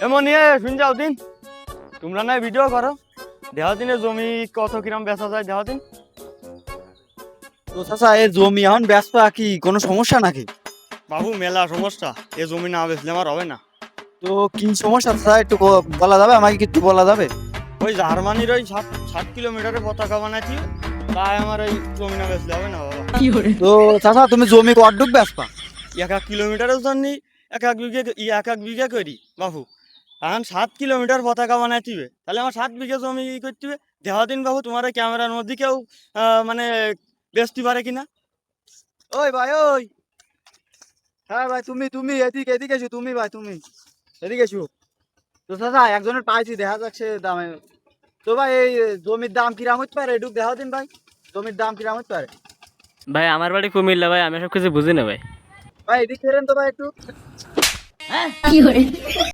এমন নিয়ে শুন যাও দিন, তোমরা না ভিডিও করো, দেহ দিনে জমি কত কিরাম বেচা যায় দেহ দিন। তো চাচা এই জমি এখন ব্যস্ত কি কোনো সমস্যা নাকি? বাবু মেলা সমস্যা, এ জমি না বেচলে আমার হবে না। তো কি সমস্যা চাচা একটু বলা যাবে, আমাকে কি একটু বলা যাবে? ওই জার্মানির ওই 60 কিলোমিটারের পতাকা বানাচ্ছি, তাই আমার ওই জমি না বেচলে হবে না বাবা। তো চাচা তুমি জমি কতটুক ব্যস্ত? 1 কিলোমিটারের জন্য এক এক বিঘা করি বাবু। এখন 7 কিলোমিটার পতাকা বানাইতিবে, তাহলে আমার 7 বিঘা জমি করতে হবে। দেহ দিন বাবু, তোমার এই ক্যামেরার মধ্যে কেউ মানে বেচতে পারে কিনা? ওই ভাই ওই, হ্যাঁ ভাই তুমি তুমি এদিকে এদিকে এসো, তুমি ভাই তুমি এদিকে এসো। তো চাচা একজনের পাইছি দেখা যাচ্ছে দামে। তো ভাই এই জমির দাম কিরাম হতে পারে একটু দেখা দিন ভাই, জমির দাম কিরাম হতে পারে? ভাই আমার বাড়ি কুমিল্লা ভাই, আমি সব কিছু বুঝি না ভাই। ভাই এদিক ফেরেন তো ভাই একটু।